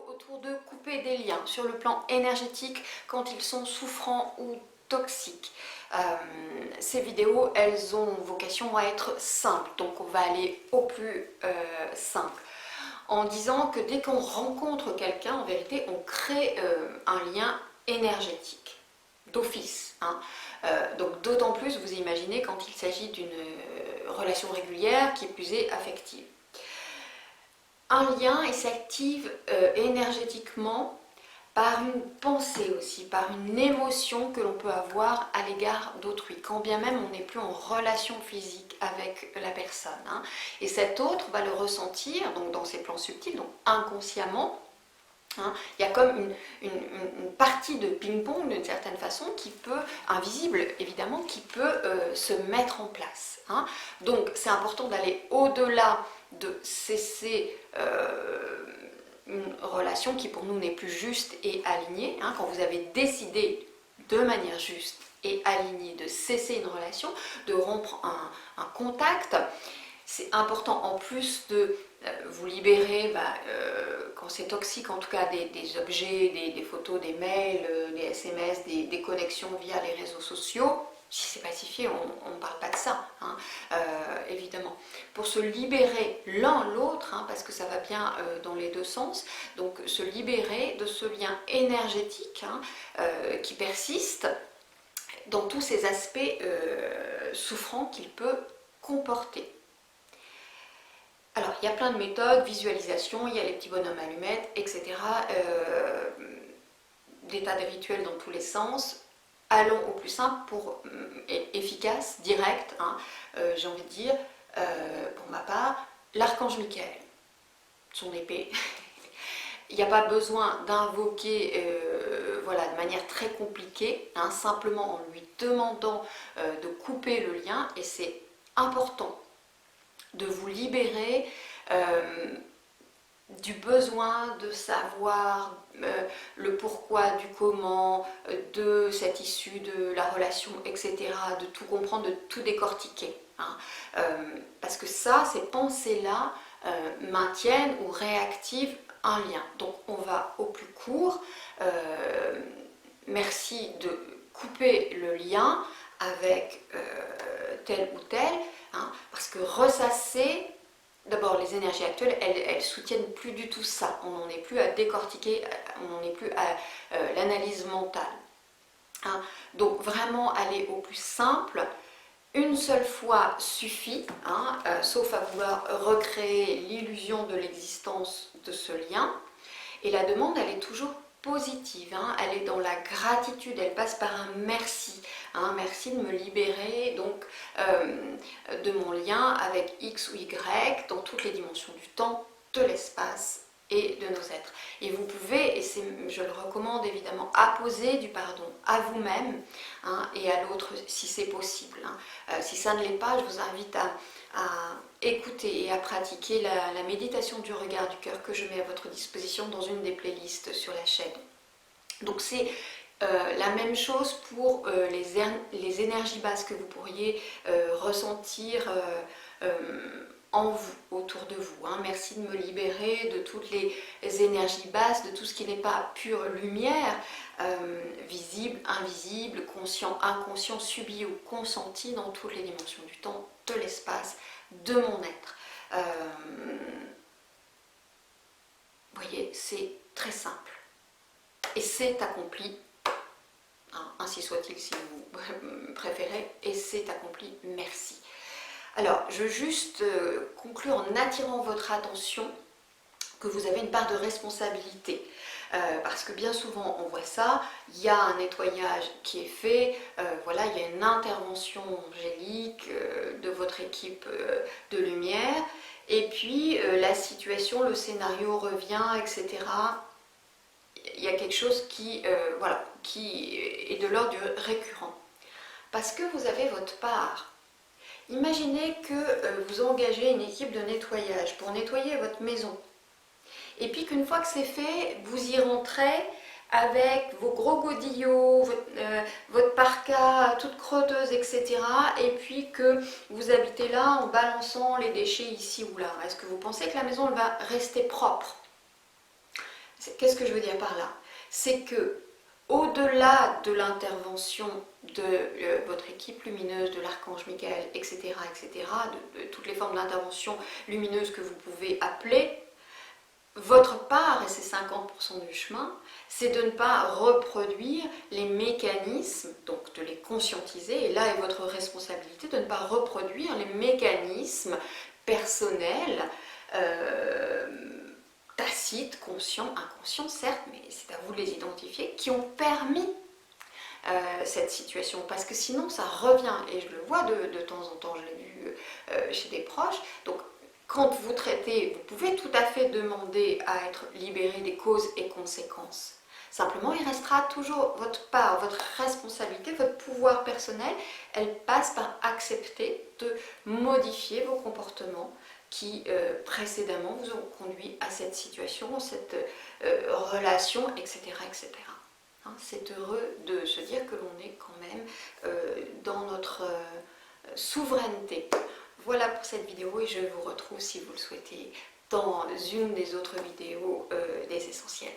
Autour de couper des liens sur le plan énergétique quand ils sont souffrants ou toxiques. Ces vidéos, elles ont vocation à être simples, donc on va aller au plus simple. En disant que dès qu'on rencontre quelqu'un, en vérité, on crée un lien énergétique, d'office. Donc d'autant plus, vous imaginez, quand il s'agit d'une relation régulière qui est plus affective. Un lien, il s'active énergétiquement par une pensée aussi, par une émotion que l'on peut avoir à l'égard d'autrui, quand bien même on n'est plus en relation physique avec la personne. Et cet autre va le ressentir, donc dans ses plans subtils, donc inconsciemment. Il y a comme une partie de ping-pong d'une certaine façon qui peut, invisible évidemment, qui peut se mettre en place. Donc c'est important d'aller au-delà de cesser une relation qui pour nous n'est plus juste et alignée. Quand vous avez décidé de manière juste et alignée de cesser une relation, de rompre un contact, c'est important en plus de vous libérer, quand c'est toxique, en tout cas des objets, des photos, des mails, des SMS, des connexions via les réseaux sociaux. Si c'est pacifié, on ne parle pas de ça, évidemment. Pour se libérer l'un l'autre, parce que ça va bien dans les deux sens, donc se libérer de ce lien énergétique qui persiste dans tous ces aspects souffrants qu'il peut comporter. Alors, il y a plein de méthodes, visualisation, il y a les petits bonhommes allumettes, etc. Des tas de rituels dans tous les sens. Allons au plus simple pour efficace, direct, j'ai envie de dire, pour ma part, l'archange Michael, son épée. Il n'y a pas besoin d'invoquer de manière très compliquée, simplement en lui demandant de couper le lien, et c'est important de vous libérer du besoin de savoir le pourquoi, du comment, de cette issue de la relation, etc., de tout comprendre, de tout décortiquer. Parce que ça, ces pensées-là maintiennent ou réactivent un lien. Donc on va au plus court. Merci de couper le lien avec tel ou tel, parce que ressasser, d'abord les énergies actuelles, elles soutiennent plus du tout ça. On n'en est plus à décortiquer, on n'en est plus à l'analyse mentale. Donc vraiment aller au plus simple. Une seule fois suffit, sauf à vouloir recréer l'illusion de l'existence de ce lien. Et la demande, elle est toujours positive, elle est dans la gratitude, elle passe par un merci. Merci de me libérer donc de mon lien avec X ou Y dans toutes les dimensions du temps, de l'espace et de nos êtres. Et vous pouvez, et je le recommande évidemment, apposer du pardon à vous-même et à l'autre si c'est possible. Si ça ne l'est pas, je vous invite à écouter et à pratiquer la méditation du regard du cœur que je mets à votre disposition dans une des playlists sur la chaîne. Donc c'est la même chose pour les énergies basses que vous pourriez ressentir en vous, autour de vous. Merci de me libérer de toutes les énergies basses, de tout ce qui n'est pas pure lumière, visible, invisible, conscient, inconscient, subi ou consenti dans toutes les dimensions du temps, de l'espace, de mon être. Vous voyez, c'est très simple. Et c'est accompli, ainsi soit-il si vous préférez, et c'est accompli, merci. Alors, je veux juste conclure en attirant votre attention que vous avez une part de responsabilité. Parce que bien souvent on voit ça, il y a un nettoyage qui est fait, il y a une intervention angélique de votre équipe de lumière, et puis la situation, le scénario revient, etc. Il y a quelque chose qui est de l'ordre du récurrent. Parce que vous avez votre part. Imaginez que vous engagez une équipe de nettoyage pour nettoyer votre maison. Et puis qu'une fois que c'est fait, vous y rentrez avec vos gros godillots, votre parka toute crotteuse, etc. Et puis que vous habitez là en balançant les déchets ici ou là. Est-ce que vous pensez que la maison elle va rester propre? Qu'est-ce que je veux dire par là? C'est que au-delà de l'intervention de votre équipe lumineuse, de l'archange Michael, etc., etc., de toutes les formes d'intervention lumineuse que vous pouvez appeler, votre part, et c'est 50% du chemin, c'est de ne pas reproduire les mécanismes, donc de les conscientiser, et là est votre responsabilité de ne pas reproduire les mécanismes personnels, tacites, conscients, inconscients certes, mais c'est à vous de les identifier, qui ont permis cette situation, parce que sinon ça revient, et je le vois de temps en temps, je l'ai vu chez des proches. Donc quand vous traitez, vous pouvez tout à fait demander à être libéré des causes et conséquences. Simplement, il restera toujours votre part, votre responsabilité, votre pouvoir personnel. Elle passe par accepter de modifier vos comportements qui précédemment vous ont conduit à cette situation, cette relation, etc., etc. Hein, c'est heureux de se dire que l'on est quand même dans notre souveraineté. Voilà pour cette vidéo et je vous retrouve si vous le souhaitez dans une des autres vidéos des essentiels.